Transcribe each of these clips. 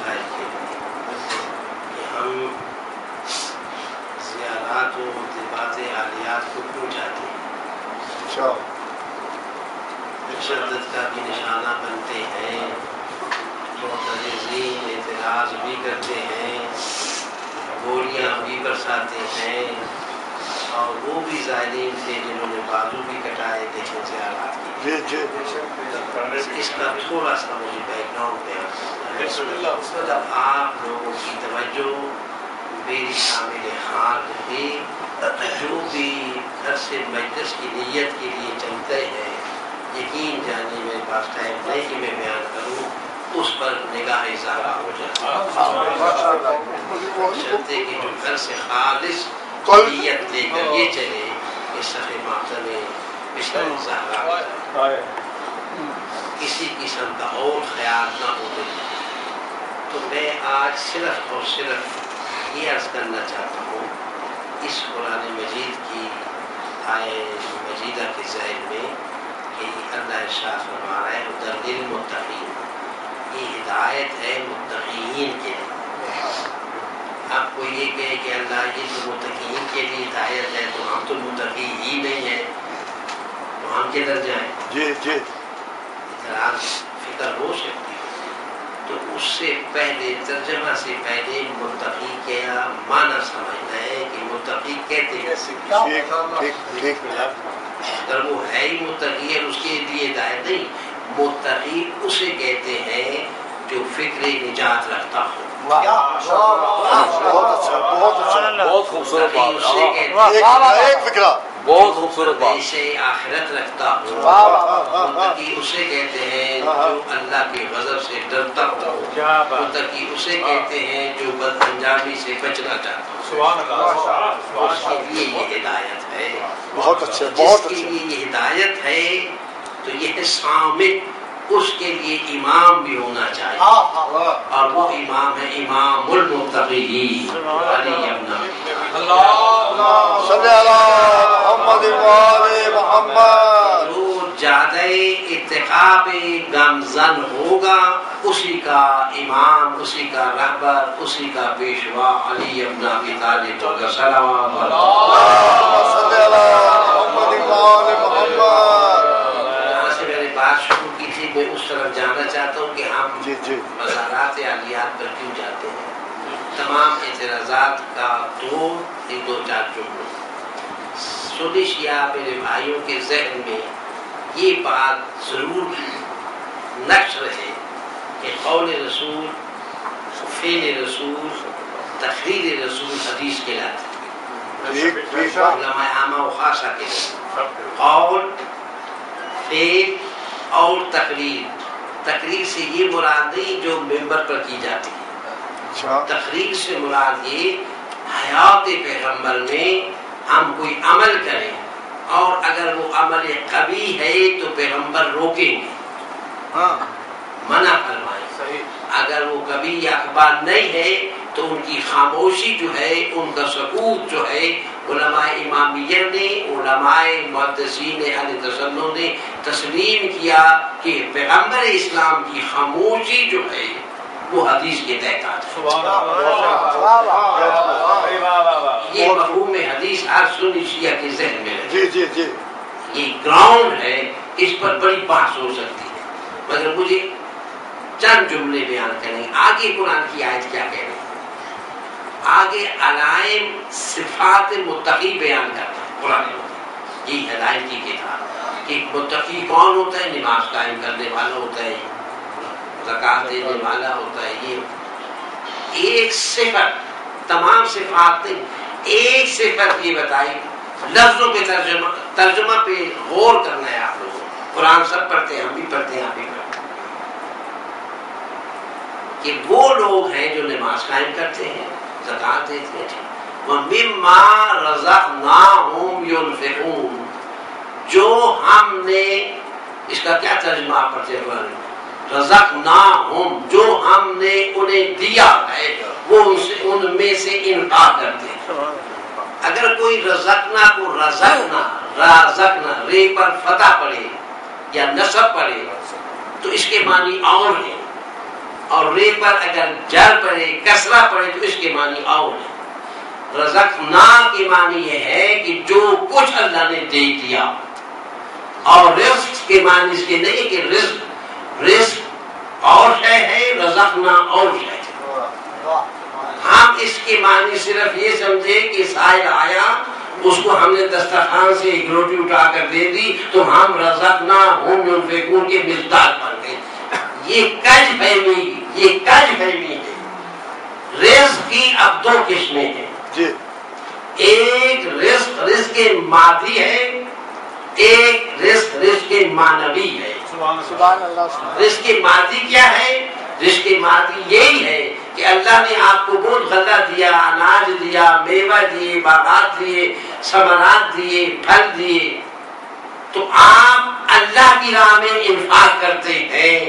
مسائل کے لیے کہ ہم زیارات و مکتبات عالیات کو کیوں جاتے ہیں، تشدد کا بھی نشانہ بنتے ہیں، معترضین اعتراض بھی کرتے ہیں، گولیاں بھی برساتے ہیں، اور وہ بھی زائرین تھے جنہوں نے بازو بھی کٹائے تھے زیارات کی۔ اس کا تھوڑا سا مجھے بیک گراؤنڈ بیان کرنا ہے۔ آپ لوگوں کی توجہ میری شامل حال رہے، جو بھی گھر سے مجلس کی نیت کے لیے چلتے ہیں، یقین جانے میرے پاس ٹائم نہیں کہ میں بیان کروں، اس پر نگاہ اظہار ہو جاتا چلتے کہ جو گھر سے خالص نیت لے کر یہ چلے کہ صفحے ماتم میں پچھلا اظہار کسی قسم کا اور خیال نہ ہوتے۔ تو میں آج صرف اور صرف یہ عرض کرنا چاہتا ہوں، اس قرآن مجید کی آیت مجیدہ کے ذیل میں کہ اللہ ارشاد فرما رہا ہے ہدی للمتقین، یہ ہدایت ہے متقین کے لیے۔ آپ کو یہ کہے کہ اللہ یہ تو متقین کے لیے ہدایت ہے تو ہم تو متقی ہی نہیں ہیں، تو ہم کدھر جائیں؟ اعتراض فکر ہو سکتی ہے۔ تو اس سے پہلے ترجمہ سے پہلے متقی کیا معنی سمجھنا ہے کہ متقی کہتے ہیں، اگر وہ ہے ہی متقی ہے اس کے لیے ہدایت نہیں، متقی اسے کہتے ہیں جو فکر نجات رکھتا ہو۔ بہت خوبصورت بات، بہت خوبصورت بات، اسے آخرت رکھتا ہو۔ متقی اسے کہتے ہیں جو اللہ کے غضب سے ڈرتا ہو۔ متقی اسے کہتے ہیں جو بد انجامی سے بچنا چاہتا ہو۔ اس کے لیے یہ ہدایت ہے۔ بہت اچھا، جس کے لیے یہ ہدایت ہے تو یہ ہے سامع، اس کے لیے امام بھی ہونا چاہیے، اور وہ امام ہے امام المتقین علی ابن اللہ صلی اللہ محمد وآل محمد۔ جو زیادہ اتقاب گامزن ہوگا اسی کا امام، اسی کا رہبر، اسی کا پیشوا علی ابن ابی طالب ہوگا۔ صلوات اللہ صلی اللہ محمد وآل محمد۔ یہاں سے میں نے بات شروع کی تھی، میں اس طرف جانا چاہتا ہوں کہ ہم مزارات عالیات پر کیوں جاتے ہیں۔ تمام اعتراضات کا دو چار جملے سنشیا میرے بھائیوں کے ذہن میں یہ بات ضرور نقش رہے کہ قول رسول، فعل رسول، تقریر رسول حدیث کہلاتے ہیں، علماء عامہ و خاصہ کے قول، فعل اور تقریر۔ تقریر سے یہ مراد نہیں جو ممبر پر کی جاتی ہے، تقریر سے مراد یہ حیات پیغمبر میں ہم کوئی عمل کریں اور اگر وہ عمل قبیح ہے تو پیغمبر روکیں گے، منع فرمائیں۔ اگر وہ کبھی یا اخبار نہیں ہے تو ان کی خاموشی جو ہے، ان کا سکوت جو ہے، علماء امامیہ نے، علماء محدثین اہل تسنن نے تسلیم کیا کہ پیغمبر اسلام کی خاموشی جو ہے وہ حدیث کے تحت یہ مفہوم حدیث ہر سنی شیعہ کے ذہن میں رہے۔ یہ گراؤنڈ ہے، اس پر بڑی بحث ہو سکتی ہے، مگر مجھے چند جملے بیان کریں۔ آگے قرآن کی آیت کیا کہہ رہی ہے؟ آگے علائم صفات متقی بیان کرتا ہے قرآن مجید۔ یہ ہدایت کی کتاب کہ متقی کون ہوتا ہے؟ نماز قائم کرنے والا ہوتا ہے، زکات دینے والا ہوتا ہے۔ یہ ایک صفت، تمام صفات نہیں، ایک صفت یہ بتائی، لفظوں کے ترجمہ پہ غور کرنا ہے آپ لوگوں کو۔ قرآن سب پڑھتے ہیں، ہم بھی پڑھتے ہیں، آپ بھی پڑھتے ہیں، کہ وہ لوگ ہیں جو نماز قائم کرتے ہیں، زکات دیتے ہیں، وَمِمَّا رَزَقْنَاهُمْ يُنْفِقُونَ، جو ہم نے، اس کا کیا ترجمہ آپ پڑھتے ہیں؟ رزقناہم، جو ہم نے انہیں دیا ہے وہ ان میں سے انفاق کرتے ہیں۔ اگر کوئی رزقنا کو رزقنا رے پر فتح پڑے یا نصب پڑے تو اس کے معنی اور ہیں، اور رے پر اگر جر پڑے کسرہ پڑے تو اس کے معنی اور ہے۔ رزقنا کے معنی یہ ہے کہ جو کچھ اللہ نے دے دیا، اور رزق کے معنی اس کے نہیں کہ رزق اور ہے رزقنا اور ہے۔ ہم اس کے معنی صرف یہ سمجھے کہ سائل آیا، اس کو ہم نے دسترخوان سے ایک روٹی اٹھا کر دے دی تو ہم رزقنا ہم ينفقون کے مقدار بن گئے۔ یہ کج فہمی ہے۔ رزق کی اب دو قسمیں ہیں جی، ایک رزق مادی ہے، ایک رزق معنوی ہے۔ سبحان اللہ۔ رزق مادی کیا ہے؟ رزق مادی یہی ہے کہ اللہ نے آپ کو بہت غلہ دیا، اناج دیا، میوہ دیے، باغات دیے، ثمرات دیے، پھل دیے، تو آپ اللہ کی راہ میں انفاق کرتے ہیں،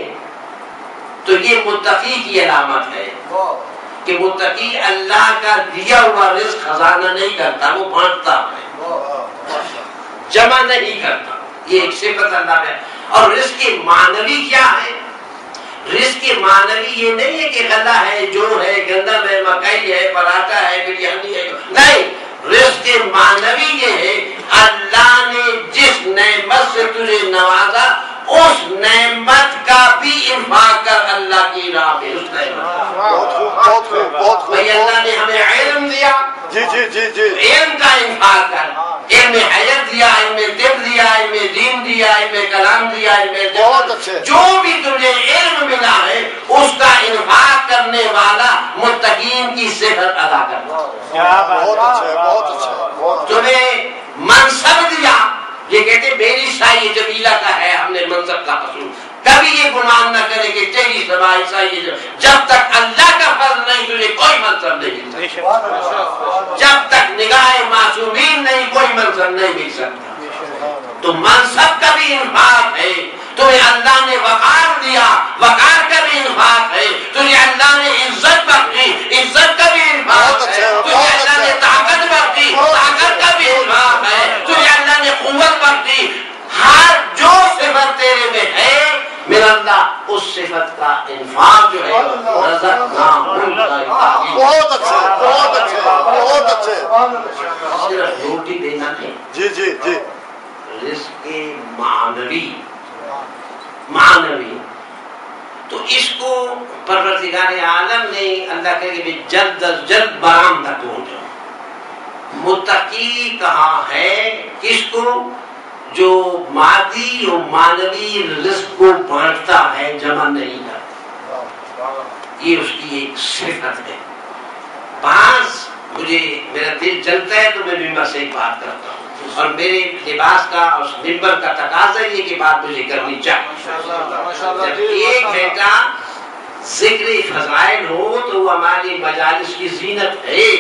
تو یہ متقی کی علامت ہے کہ متقی اللہ کا دیا ہوا رزق خزانہ نہیں کرتا، وہ بانٹتا ہے، جمع نہیں کرتا۔ یہ ایک صفت اللہ میں۔ اور رزق معنوی کیا ہے؟ رزق معنوی یہ نہیں ہے کہ غلہ ہے، جو ہے گندم ہے، مکئی ہے، پراٹھا ہے، بریانی ہے، نہیں۔ رزق معنوی یہ ہے اللہ نے جس نعمت سے تجھے نوازا اس نعمت کا بھی انفاق کر اللہ کی راہ میں۔ اس نعمت بہت خوب۔ بھائی اللہ نے ہمیں علم دیا، جی جی جی جی، علم کا انفاق کر، علم حیات دیا، علم طب دیا، علم دین دیا، علم کلام دیا، بہت اچھے۔ جو بھی تجھے علم ملا ہے اس کا انفاق کرنے والا متقین کی صفت ادا کرنا۔ بہت اچھے، بہت اچھے۔ تمہیں منصب دیا، یہ کہتے میری سائی جمیلہ کا ہے، ہم نے منصب کا حصول، کبھی یہ گمان نہ کرے کہ تیری سوائے سائی جب تک اللہ کا فضل نہیں تجھے کوئی منصب نہیں مل سکتا، جب تک نگاہ معصومین نہیں کوئی منصب نہیں مل سکتا۔ تو منصب کا بھی انفاق ہے، تمہیں اللہ نے وقار دیا، وقار کا بھی انفاق ہے، تجھے اللہ نے عزت بخشی، عزت کا بھی انفاق ہے، تجھے اللہ نے طاقت بخشی، طاقت کا بھی انفاق ہے، تجھے اللہ نے قوت بخشی۔ ہر جو صفت تیرے میں ہے میرا اللہ اس صفت کا انفاق جو ہے رزقناہم، بہت اچھے، بہت اچھے، بہت اچھے۔ صرف روٹی دینا نہیں، جی جی جی، رزق معنوی تو اس کو پروردگار عالم نے اللہ کہے کہ جلد از جلد برآمدہ پہنچو۔ متقی کہاں ہے؟ کس کو؟ جو مادی و معنوی رزق کو بانٹتا ہے، جمع نہیں کرتا، یہ اس کی ایک صفت ہے۔ بعض مجھے میرا دل جلتا ہے تو میں ممبر سے ایک بات کرتا ہوں، اور میرے لباس کا اور ممبر کا تقاضا یہ کہ بات مجھے کرنی چاہیے۔ جب ایک گھنٹہ ذکر فضائل ہو تو وہ ہماری مجالس کی زینت ہے،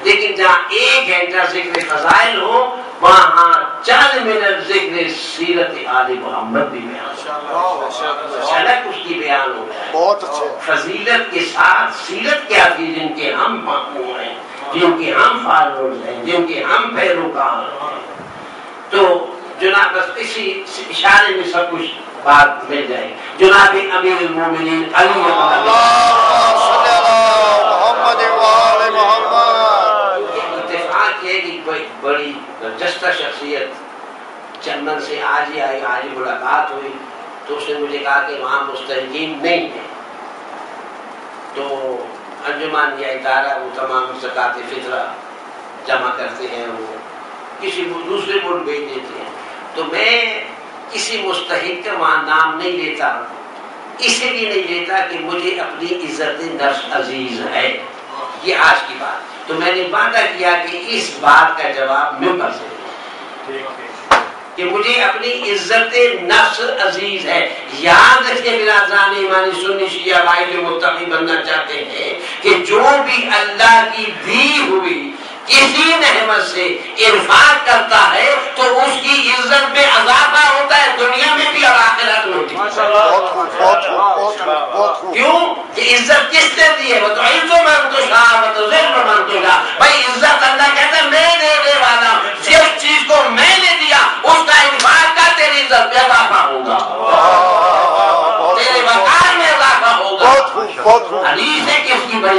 لیکن جہاں ایک گھنٹہ ذکر فضائل ہو وہاں 40 منٹ ذکر سیرت آل محمد بھی بیان ہو، جھلک اس کی بیان ہو جائے۔ بہت اچھے۔ فضیلت کے ساتھ سیرت کیا تھی جن کے ہم مأمون ہیں، جن کے ہم فالوورز ہیں، جن کے ہم پیروکار ہیں، تو جناب بس اسی اشارے میں سب کچھ بات مل جائے۔ جناب امیر المومنین علی صلی اللہ محمد وآل محمد۔ اتفاق ہے کہ کوئی بڑی برجستہ شخصیت چندن سے آج ہی آئی، آج ہی ملاقات ہوئی، تو اس نے مجھے کہا کہ وہاں مستحقین نہیں ہیں، تو انجمن یا ادارہ وہ تمام زکوٰۃ فطرہ جمع کرتے ہیں، وہ کسی دوسرے ملک بھیج دیتے ہیں، تو میں کسی مستحق کا وہاں نام نہیں لیتا، اس لیے نہیں لیتا کہ مجھے اپنی عزت نفس عزیز ہے، یہ آج کی بات۔ تو میں نے وعدہ کیا کہ اس بات کا جواب ممبر سے کہ مجھے اپنی عزت نفس عزیز ہے۔ یاد رکھیں برادران ایمانی سنی شیعہ بھائی جو متقی بننا چاہتے ہیں کہ جو بھی اللہ کی دی ہوئی کسی نعمت سے انفاق کرتا ہے تو اس کی عزت میں اضافہ ہوتا ہے، دنیا میں بھی اور آخرت میں بھی۔ کیوں کہ عزت کس نے دی ہے؟ وہ تو عزت من تشاء و تذل من تشاء۔ بھائی عزت اللہ کہتا ہے میں دینے والا ہوں، جس چیز کو میں نے دیا اس کا انفاق کا تیری عزت میں اضافہ ہوگا، تیرے وقار میں اضافہ ہوگا۔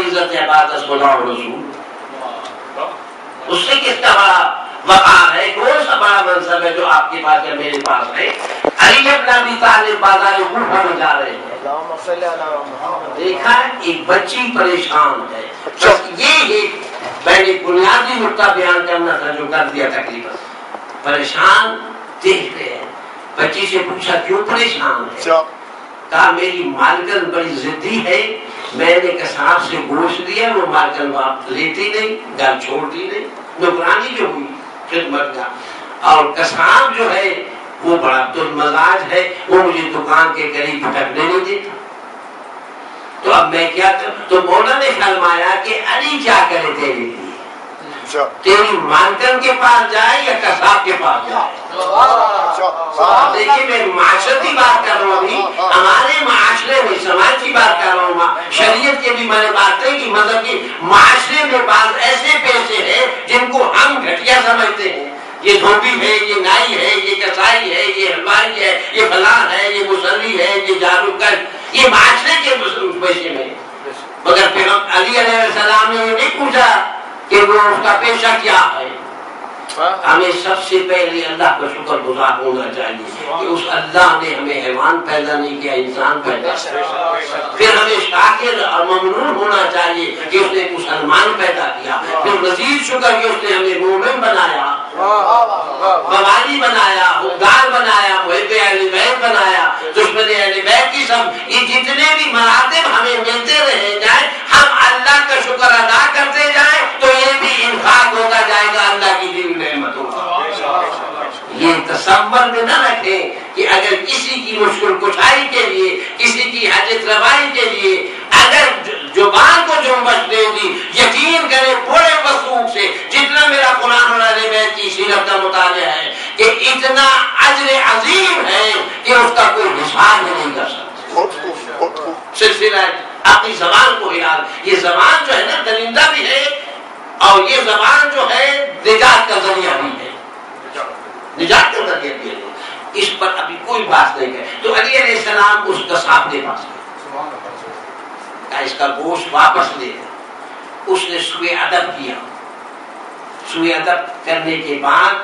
عزت عبادت خدا و رسول، اس سے کس کا بڑا مقام ہے، کون سا بڑا منصب ہے جو آپ کے پاس یا میرے پاس ہے؟ علی ابن ابی طالب بازار کوفہ میں جا رہے ہیں، دیکھا ایک بچی پریشان ہے، بس یہ میں نے بنیادی نقطہ بیان کرنا تھا جو کر دیا تقریباً. پریشان دیکھ رہے ہیں، بچی سے پوچھا کیوں پریشان ہے؟ کہا میری مالکن بڑی ضدی ہے، میں نے قصاب سے گوشت دیا، وہ مالکن واپس لیتی نہیں، گھر چھوڑتی نہیں، نوکرانی جو ہوئی خدمت کا، اور قصاب جو ہے وہ بڑا بدمزاج ہے، وہ مجھے دکان کے قریب پھٹکنے نہیں دیتا. تو اب میں کیا کروں؟ تو مولا نے فرمایا کہ علی کیا کرے تیرے لیے، تیری مالکن کے پاس جائے یا قصاب کے پاس جائے؟ دیکھیے میں معاشرتی بات کر رہا ہوں، ہمارے معاشرے میں سماج کی بات کر رہا ہوں، شریعت کے بھی میں نے بات کی کہ مطلب کہ معاشرے میں بعض ایسے پیشے ہیں جن کو ہم گھٹیا سمجھتے ہیں، یہ دھوبی ہے، یہ نائی ہے، یہ کسائی ہے، یہ حلوائی ہے، یہ فلاں ہے، یہ مصلی ہے، یہ جادوگر، یہ معاشرے کے پیشے میں. مگر پھر علی علیہ السلام نے یہ نہیں پوچھا کہ وہ اس کا پیشہ کیا ہے. ہمیں سب سے پہلے اللہ کا شکر گزار ہونا چاہیے کہ اس اللہ نے ہمیں حیوان پیدا نہیں کیا، انسان پیدا کیا. پھر ہمیں شاکر اور ممنون ہونا چاہیے کہ اس نے مسلمان پیدا کیا. پھر مزید شکر کہ اس نے ہمیں مومن بنایا، موالی بنایا، حقدار بنایا، محب اہل بیت بنایا، دشمن اہل بیت کی سب. یہ جتنے بھی مراتب ہمیں ملتے رہے جائیں، ہم اللہ کا شکر ادا کرتے جائیں تو یہ بھی انفاق ہوتا جائے گا اللہ کی دی نعمتوں کا. یہ تصور میں نہ رکھیں کہ اگر کسی کی مشکل کشائی کے لیے، کسی کی حاجت روائی کے لیے اگر زبان کو جنبش دے دی، یقین کرے بڑے وثوق سے، جتنا میرا قرآن اور اہل بیت کی سیرت کا مطالعہ ہے کہ اتنا اجر عظیم ہے کہ اس کا کوئی حساب نہیں کر سکتا. سلسلہ اپنی زبان کو ہلا، یہ زبان جو ہے نا درندہ بھی ہے اور یہ زبان جو ہے نجات کا ذریعہ بھی ہے، نجات کا ذریعہ بھی ہے. اس پر ابھی کوئی بات نہیں ہے. تو علی علیہ السلام اس قصاب کے پاس گئے، اس کا گوشت واپس لے گیا. اس نے سوء ادب کیا. سوء ادب کرنے کے بعد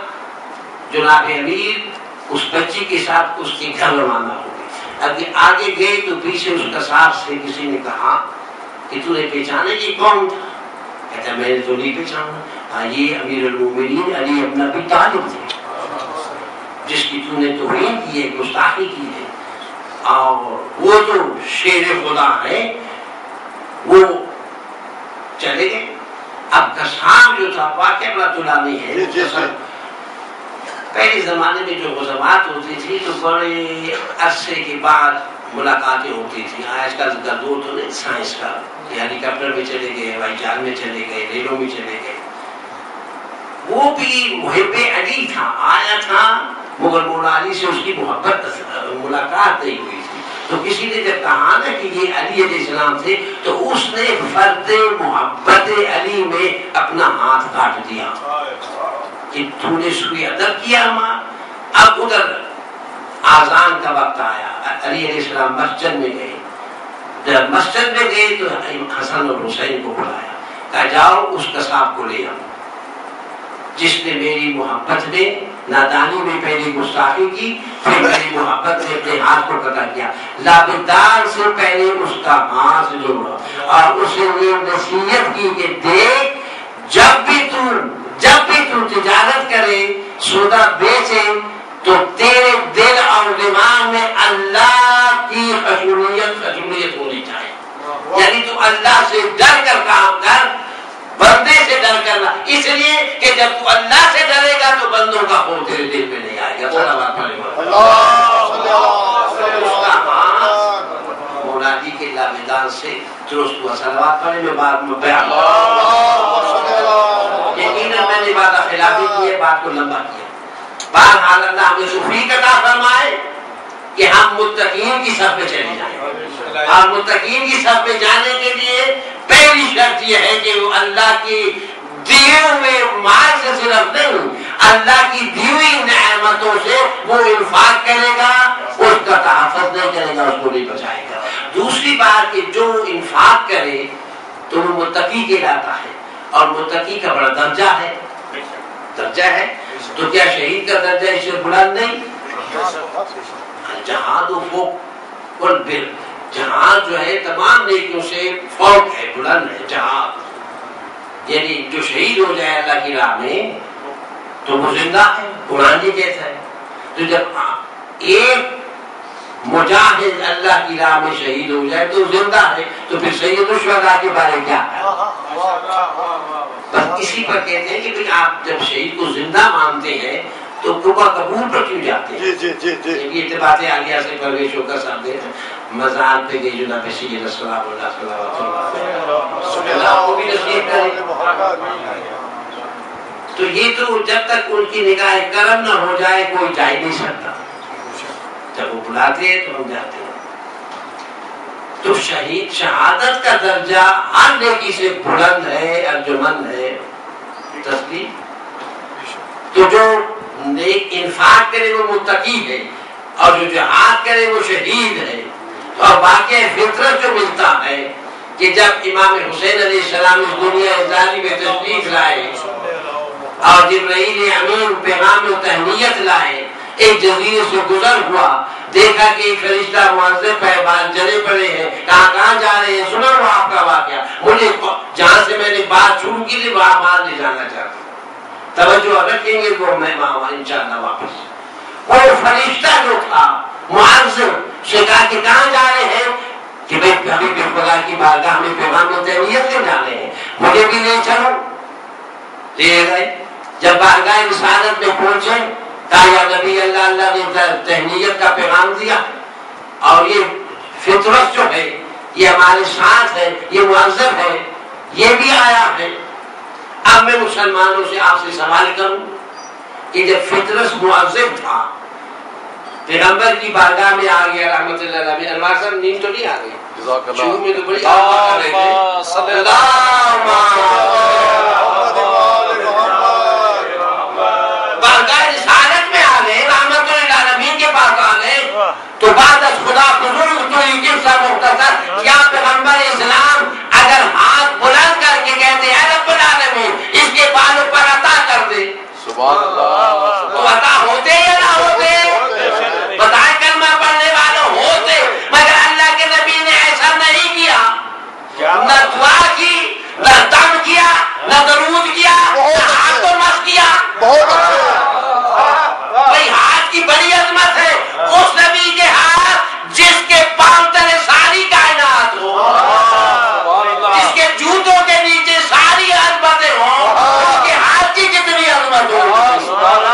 جناب امیر اس بچی کے ساتھ اس کے گھر روانہ ہو گئے. اب یہ آگے گئے تو پیچھے اس قصاب سے کسی نے کہا کہ تو نے پہچانے کی کون تھا؟ کہتا میں نے تو نہیں پہچانا، یہ امیر المومنین علی ابن ابی طالب تھے جس کی تو نے توہین کی ہے، گستاخی کی ہے، اور وہ جو شیر خدا ہے وہ چلے گئے. اب قصاب جو تھا واقعہ بڑا طولانی ہے. پہلے زمانے میں جو غزوات ہوتی تھی تو بڑے عرصے کے بعد ملاقاتیں ہوتی تھی. آج کل کا دور تو نہیں سائنس کا، ہیلی کاپٹر میں چلے گئے، ہوائی جہاز میں چلے گئے، ریلوں میں چلے گئے. وہ بھی محب علی تھا، آیا تھا مگر مولا علی سے اس کی محبت ملاقات نہیں ہوئی تھی. تو کسی نے جب کہا نا کہ یہ علی علیہ السلام تھے تو اس نے فرد محبت علی میں اپنا ہاتھ کاٹ دیا کہ تو نے سوء ادب کیا. ماں اب ادھر آذان کا وقت آیا، علی علیہ السلام مسجد میں گئے. جب مسجد میں گئے تو حسن اور حسین کو بلایا، کہا جاؤ اس قصاب کو لے آؤ جس نے میری محبت میں نادانی میں پہلے گستاخی کی، پھر میری محبت میں اپنے ہاتھ کو قطع کیا. لابدار سے پہلے اس کا ہاتھ جوڑا اور اسے یہ نصیحت کی کہ دیکھ جب بھی تو تجارت کرے، سودا بیچے تو تیرے دل اور دماغ میں اللہ کی خشوعیت ہونی چاہیے. یعنی تو اللہ سے ڈر کر کام کر، بندے سے ڈر کرنا، اس لیے کہ جب تو اللہ سے ڈرے گا تو بندوں کا خوف تیرے دل میں نہیں آئے گا. مولا جی کے لابدان سے درست ہوا. صلوات پڑھنے میں بعد میں بیان یقیناً میں نے وعدہ خلافی کی ہے، بات کو لمبا کیا. بہرحال اللہ ہمیں توفیق عطا فرمائے کہ ہم متقین کی صف میں چلے جائیں. اور متقین کی صف میں جانے کے لیے پہلی شرط یہ ہے کہ وہ اللہ کی دیے ہوئے مال سے صرف نہیں، اللہ کی دی ہوئی نعمتوں سے وہ انفاق کرے گا، اس کا تحفظ نہیں کرے گا، اس کو نہیں بچائے گا. دوسری بات کہ جو انفاق کرے تو وہ متقی کہلاتا ہے، اور متقی کا بڑا درجہ ہے، تو کیا شہید کا درجہ اس سے بلند نہیں؟ جہاد و فوق والبر، جہاد جو ہے تمام نیکیوں سے فوق ہے، بلند ہے جہاد، یعنی جو شہید ہو جائے اللہ کی راہ میں تو وہ زندہ ہے، قرآن جی کہتا ہے۔ تو جب ایک مجاہد اللہ کی راہ میں شہید ہو جائے تو زندہ ہے، تو پھر سید الشہداء کے بارے کیا ہے؟ بس اسی پر کہتے ہیں کہ آپ جب شہید کو زندہ مانتے ہیں تو توبہ قبول پر کیوں جاتے ہیں؟ یہ باتیں عالیہ سے پرویز شوکر صاحب نے مزار پہ گئی جناب سید السلام اللہ کو بھی نصیب کرے۔ تو یہ تو جب تک ان کی نگاہ کرم نہ ہو جائے کوئی جا ہی نہیں سکتا، جب وہ بلاتے ہیں تو ہم جاتے ہیں۔ تو شہید شہادت کا درجہ ہر نیکی سے بلند ہے، ارجمند ہے، تسلیم۔ تو جو نیک انفاق کرے وہ متقی ہے، اور جو جہاد کرے وہ شہید ہے۔ اور واقع فطرت جو ملتا ہے کہ جب امام حسین علیہ السلام اس دنیا ازالی میں تشریف لائے اور جبرائیل امین پیغام و تہنیت لائے، ایک جزیرے سے گزر ہوا، دیکھا کہ ایک فرشتہ معذب ہے، بال جلے پڑے ہیں، کہاں جا رہے ہیں؟ سنا وہ آپ کا واقعہ، مجھے جہاں سے میں نے بات شروع کی تھی وہاں باہر لے جانا چاہتا ہوں، توجہ رکھیں گے وہ میں وہاں انشاءاللہ واپس۔ وہ فرشتہ جو تھا معذب سے کہا کہ کہاں جا رہے ہیں؟ کہ بھائی حبیب خدا کی بارگاہ میں پیغام و تہنیت سے جا رہے ہیں، مجھے بھی لے چلو۔ لے گئے، جب بارگاہ رسالت میں پہنچے کہا یا نبی اللہ، اللہ نے تہنیت کا پیغام دیا، اور یہ فطرت جو ہے یہ ہمارے ساتھ ہے، یہ معذب ہے، یہ بھی آیا ہے۔ اب میں مسلمانوں سے آپ سے سوال کروں کہ جب فطرت معذب تھا پیغمبر کی بارگاہ میں آ گیا رحمت اللہ علیہ، انوار صاحب نیند تو نہیں آ گئی؟ شروع میں تو بڑی آواز کر رہے تھے، بارگاہ رسالت میں آ گئے، رحمت اللہ علیہ کے پاس آ گئے، تو بعد از خدا بزرگ تو یہ قصہ مختصر کیا پیغمبر اسلام اگر ہاتھ بلند کر کے کہتے اے رب العالمین اس کے بالوں پر عطا کر دے، سبحان اللہ، تو عطا ہوتے یا نہ ہوتے؟ بتائیں کلمہ پڑھنے والوں ہوتے، مگر اللہ کے نبی نے ایسا نہیں کیا، نہ دعا کی، نہ دم کیا، نہ درود کیا، نہ ہاتھ کو مس کیا۔ بھائی ہاتھ کی بڑی عظمت ہے، اس نبی کے ہاتھ جس کے پاؤں تلے ساری کائنات ہو، جس کے جوتوں کے نیچے ساری عظمتیں ہوں، اس کے ہاتھ کی کتنی عظمت ہو۔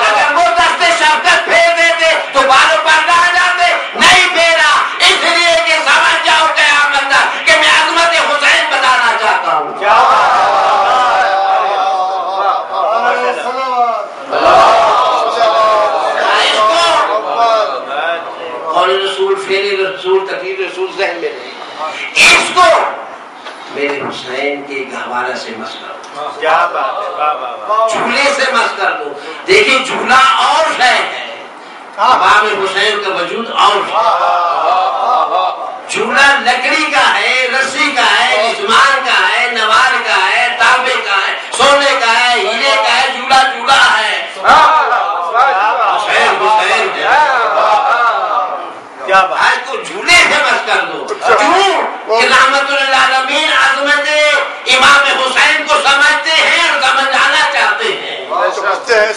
اگر وہ دست شفقت پھیر دیتے تو بالوں پر نہ جاتے، نہیں پھیرا، اس لیے کہ سمجھ جاؤ قیامت تک کہ میں عظمت حسین بتانا چاہتا ہوں۔ رسول فیل رسول تقریر رسول ذہن میں نہیں، اس کو میرے حسین کے گہوارہ سے مس کر دو، جھولے سے مس کر دو۔ دیکھیں جھولا اور شے ہے، امام حسین کا وجود اور جھولا لکڑی کا ہے، رسی کا ہے، رسمان کا ہے، نوار کا ہے، تانبے کا ہے، سونے کا ہے، ہیرے کا ہے، جھولا جھولا ہے، حسین حسین ہے۔ آج کو جھولے سے بس کر دو، کیوں کہ رحمت اللہ العالمین عظمت امام حسین کو سمجھتے ہیں اور سمجھانا چاہتے ہیں،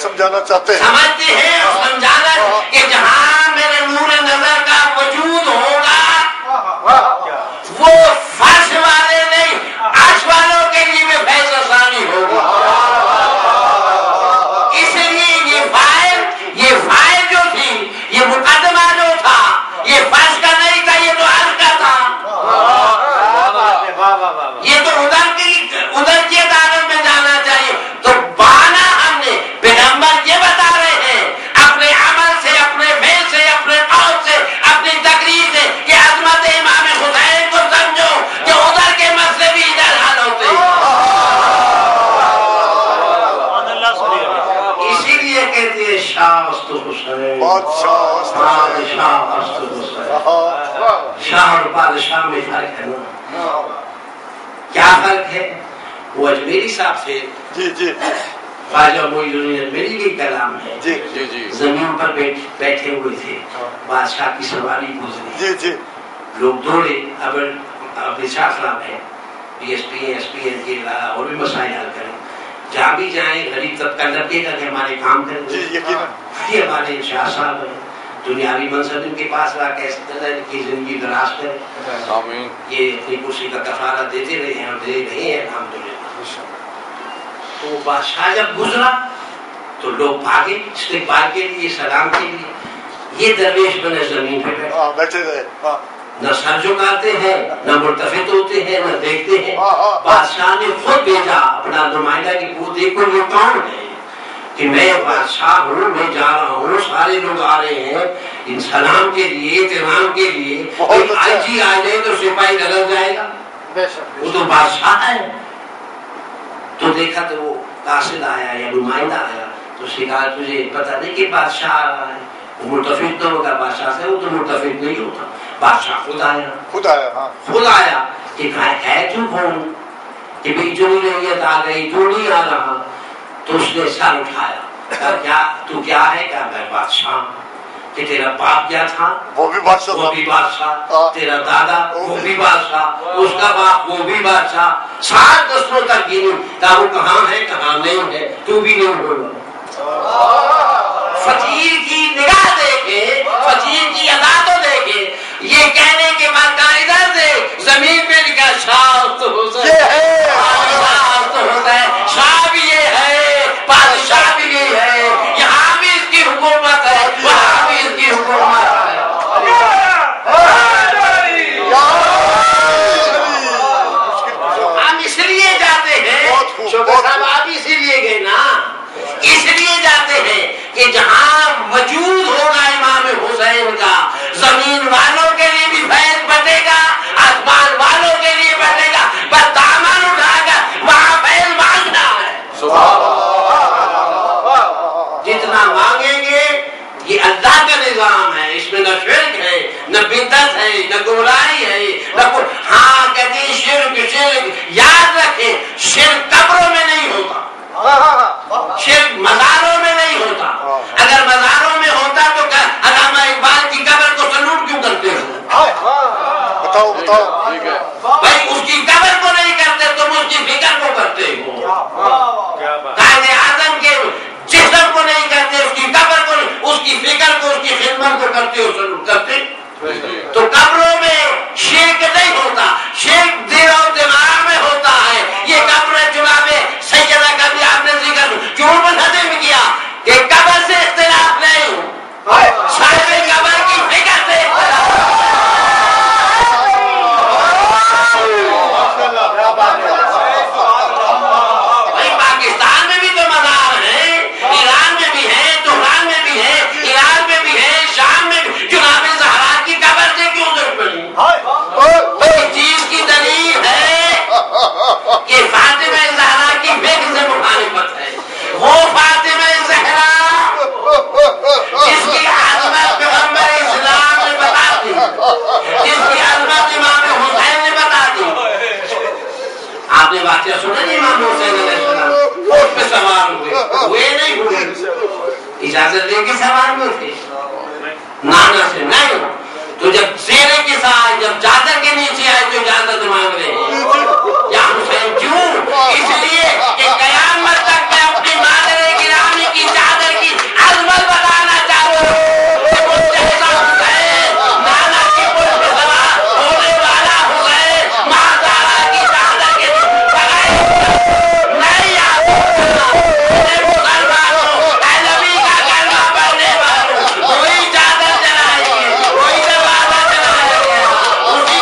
سمجھانا چاہتے ہیں، سمجھتے ہیں اور سمجھانا کہ جہاں میرے نور نظر کا وجود ہوگا وہ فرش والے نہیں عرش والوں کے لیے بھی فیض آسانی ہوگا۔ اس لیے یہ فائل جو تھی، یہ مقدمہ جو تھا، یہ فرش کا نہیں تھا، یہ تو عرش کا تھا، یہ تو ادھر کی عدالت میں جانا چاہیے۔ تو بانا ہم نے پیغمبر یہ بتا رہے ہیں اپنے عمل سے، اپنے فعل سے، اپنے قول سے، اپنی تقریر سے کہ عظمت امام حسین کو سمجھو کہ ادھر کے مسئلے بھی ادھر حل ہوتے ہیں۔ اسی لیے کہتے ہیں شاہ است حسین، شاہ اور بادشاہ میں فرق ہے نا۔ کیا فرق ہے؟ وہ اجمیری صاحب تھے، جی جی خواجہ معین الدین اجمیری کا کلام ہے، جی جی جی زمین پر بیٹھے ہوئے تھے، بادشاہ کی سواری گزری، جی جی لوگ دوڑے، اب شاہ صاحب ہے، P S P S P S کے اور بھی مسائل حل کریں، جہاں بھی جائیں غریب طبقہ لگے گا کہ ہمارے کام کریں جی گے، یقیناً یہ ہمارے شاہ صاحب ہیں، دنیاوی منصب ان کے پاس رہا، کیسے طرح ان کی زندگی دراز کریں، آمین یہ اپنی کرسی کا کفارہ دیتے رہے ہیں اور دے رہے ہیں الحمدللہ۔ تو وہ بادشاہ جب گزرا تو لوگ بھاگے استقبال کے لیے، سلام کے لیے، یہ درویش بنے زمین پہ بیٹھے رہے، نہ سر جھکاتے ہیں، نہ ملتفت ہوتے ہیں، نہ دیکھتے ہیں۔ بادشاہ نے خود بھیجا اپنا نمائندہ کہ وہ دیکھو یہ کون ہے، کہ میں بادشاہ ہوں، میں جا رہا ہوں، سارے لوگ آ رہے ہیں ان سلام کے لیے، احترام کے لیے، آئی جی آ جائے تو سپاہی بدل جائے گا، وہ تو بادشاہ ہے۔ تو دیکھا تو وہ قاصد آیا یا نمائندہ آیا تو اس نے کہا تجھے پتہ نہیں کہ بادشاہ آ رہا ہے؟ وہ ملتفت تو ہوگا بادشاہ سے، وہ تو ملتفت نہیں ہوتا، بادشاہ خود آیا، خود آیا کہ ہے تو کون، کہ بھئی جو ریت آ گئی تو نہیں آ رہا، تو اس نے سر اٹھایا، کہا کیا تو کیا ہے؟ کہا میں بادشاہ، کہ تیرا باپ کیا تھا؟ وہ بھی بادشاہ، وہ بھی بادشاہ، تیرا دادا وہ بھی بادشاہ، اس کا باپ وہ بھی بادشاہ، 7 نسلوں تک گنی، کہا وہ کہاں ہے کہاں نہیں ہے، تو بھی نہیں ہوگا۔ فقیر کی نگاہ دیکھے، فقیر کی ادا تو دیکھے، یہ کہنے کے بعد کہا ادھر سے زمین پہ لکھا شاہ تو حسین، شاہ تو حسین، شاہ بھی یہ ہے، بادشاہ بھی یہ ہے، یہاں بھی اس کی حکومت ہے، وہاں بھی اس کی حکومت ہے۔ ہم اس لیے جاتے ہیں، شوکت صاحب آپ اسی لیے گئے نا، اس لیے جاتے ہیں کہ جہاں وجود ہوگا امام حسین کا، زمین والوں کے لیے بھی فیض بٹے گا، آسمان والوں کے لیے بٹے گا، بس دامن اٹھا کر وہاں فیض مانگنا ہے، جتنا مانگیں گے یہ اللہ کا نظام ہے، اس میں نہ شرک ہے، نہ بدعت ہے، نہ گمراہی ہے، نہ ہاں کہتے ہیں شرک یاد رکھیں، شرک قبروں میں نہیں ہوتا، شرک مزاروں میں نہیں ہوتا، اگر مزاروں میں ہوتا تو علامہ اقبال کی قبر کو سلوٹ کیوں کرتے ہو؟ بتاؤ بھائی اس کی قبر کو نہیں کرتے تم اس کی فکر کو کرتے ہو، قائد اعظم کے جسم کو نہیں کرتے، اس کی قبر کو نہیں، اس کی فکر کو، اس کی خدمت کو کرتے ہو، سلوٹ کرتے۔ تو قبروں میں شرک نہیں ہوتا، شرک دل و دماغ میں ہوتا ہے۔ یہ قبر جناب سیدہ کا بھی آپ نے ذکر کیوں منہدم کیا کہ قبر سے اختلاف نہیں، صاحب قبر کی فکر سے بھائی پاکستان میں بھی تو مزار ہیں، ایران میں بھی ہے، تہران میں بھی ہے، ایران میں بھی ہے، شام میں بھی، جناب زہرا کی قبر سے کیوں ضرورت پڑی؟ اس چیز کی دلیل ہے کہ فاطمہ زہرا کی فکر سے مخالفت ہے، وہ فاطمہ زہرا جس کی عظمت پیغمبر اسلام نے بتا دی، جس کی عظمت امام حسین نے بتا دی۔ آپ نے واقعہ سنا نہیں امام حسین علیہ السلام اونٹ پہ سوار ہوئے نہیں ہوئے، اجازت دے کے سوار ہوئے تھے نانا سے نہیں، تو جب زیرے کے ساتھ جب چادر کے نیچے آئے تو اجازت مانگ رہے ہیں یا حسین کیوں؟ اس لیے کہ قیامت تک میں اپنی مادر گرامی کی چادر کی عظمت بتانا چاہتا ہوں کہ وہ جیسا حسین نانا کے پل پہ سوار ہونے والا حسین ماں زہرا کی چادر کے نہیں آتا، مسلمانوں اے نبی کا کلمہ پڑھنے والوں وہی چادر چلائیے، وہی دروازہ چلائیے، اسی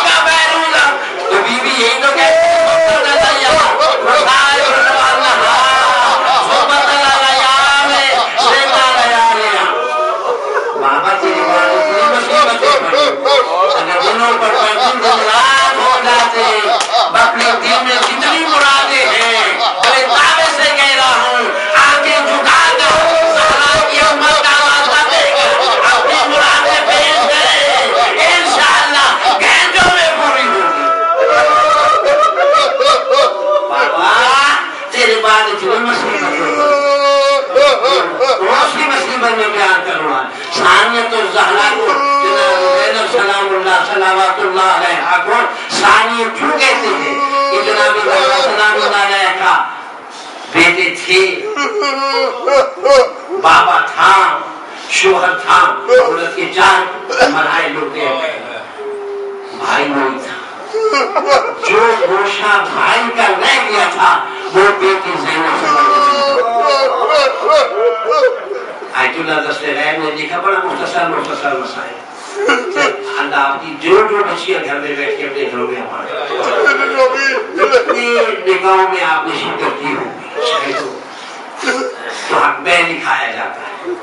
تھے، بابا تھا، شوہر تھا، عورت کے 4 مرحلے ہوتے ہیں، بھائی نہیں تھا. جو گوشہ بھائی کا رہ گیا تھا وہ بیٹی زینب آیت اللہ دست غیب نے لکھا، بڑا مختصر مسائل. اللہ آپ کی جو بچیاں گھر میں بیٹھ کے اپنے گھروں میں ہمارے نگاہوں میں آپ نے شرکت کی ہوگی تو حق میں دکھایا جاتا ہے.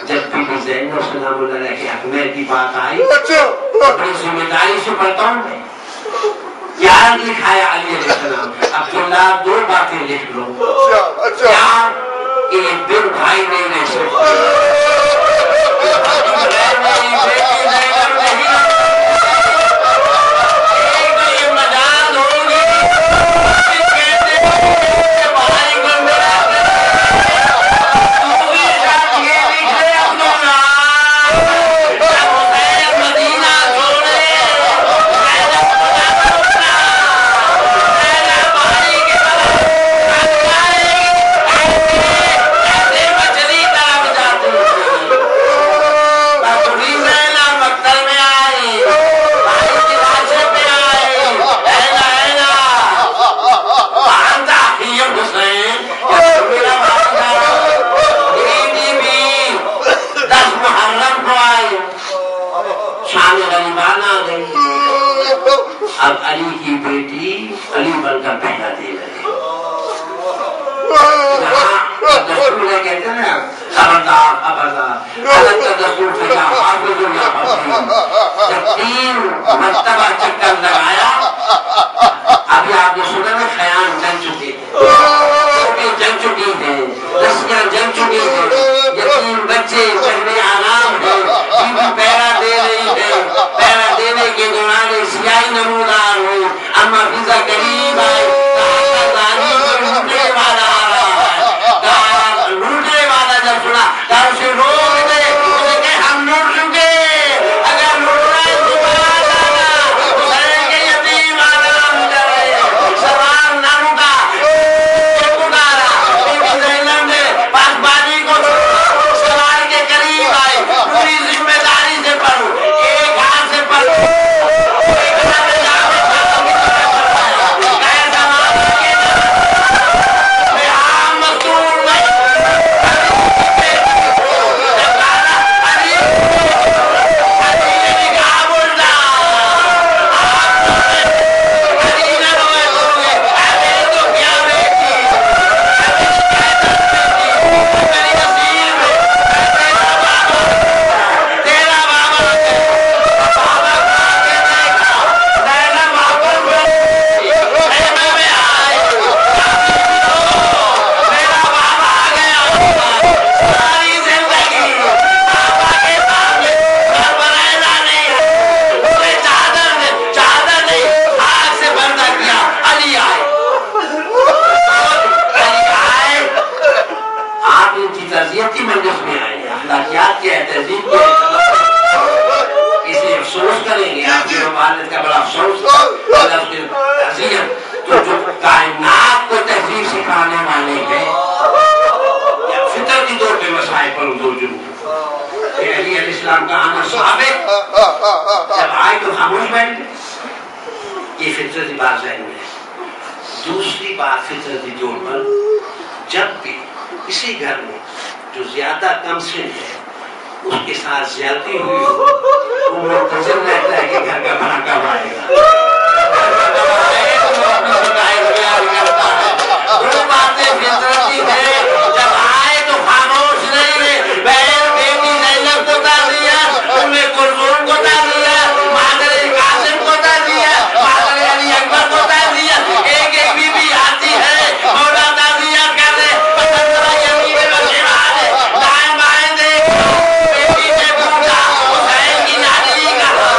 جب بی بی زینب سلام اللہ علیہ کے حق میں کی بات آئی، بڑی ذمہ داری سے پڑھتا ہوں میں. کیا لکھایا علی علیہ السلام؟ عبداللہ 2 باتیں لکھ لو. کیا کہ بن بھائی نہیں رہ سکتے، اب علی کی بیٹی علی بن کر پہنا دے رہے. دستور ہے کہتے ہیں نا، خبردار خبردار الگ کا دستور تھا، حافظ یا حافظ. جب 3 مرتبہ چکر لگایا، ابھی آپ نے سنا نا خیام جنگ چکے تھے، جنگ چکی ہے، رسیاں جنگ چکی ہے، یتیم بچے چہرے آرام ہے، بیوی پیرا دے رہی ہے، پیرا دینے کے دوران سیاہی نمودار ہوئی. اما فضا قریب آئے، کہا دانی کو لوٹنے والا آ رہا ہے. کہا لوٹنے والا جب سنا کہا اسے روک دے، اسے کہ ہم لوٹ چکے، اگر لوٹنا ہے تو بات آنا. حسین کے یتیم آرام کرے، سوال نہ رکا، پکارا. بی بی زینب نے پاسبانی کو سوال کے قریب آئے، پوری ذمہ داری سے پڑھو، ایک ہاتھ سے پڑھو، افسوس کریں گے آپ کے والد کا بڑا افسوس. تو جو کائنات کو تہذیب سکھانے والے ہیں یا فطرتی طور پہ مسائل پر علی علیہ السلام کا آنا ثابت، جب آئے تو خاموش بیٹھ گئے. یہ فطرتی بات ذہن میں ہے. دوسری بات فطرتی طور پر جب بھی کسی گھر میں جو زیادہ کم سن ہے اس کے ساتھ زیادتی ہوئی ہو، وہ منتظر رہتا ہے کہ گھر کا بھڑا کب آئے گا. دو باتیں فطرتی ہے، جب آئے تو خاموش نہیں ہے. بہن بیٹی زینب کو ڈال دیا، ام کلثوم کو ڈال دیا، مادر قاسم کو ڈال دیا، مادر علی اکبر کو ڈال دیا. ایک ایک بیوی آتی ہے، مولا تعزیہ کر دے، دائیں بائیں دیکھ، بیٹی سے پوچھا حسین کی لاڈلی کہاں،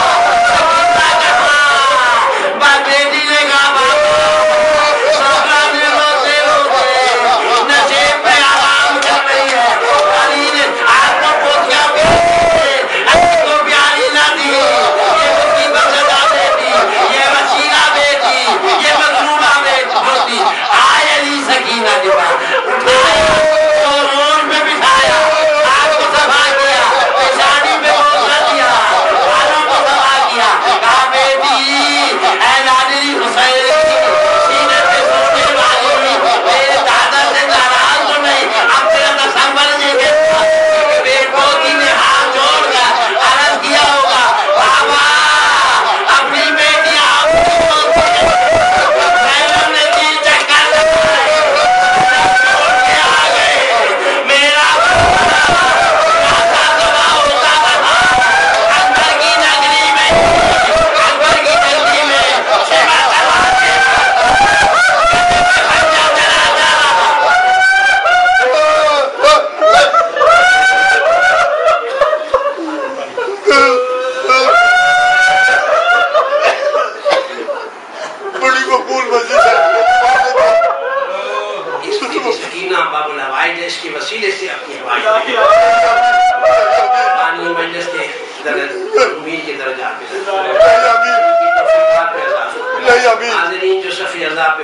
آمین حاضرین جو صفی اعضاء پہ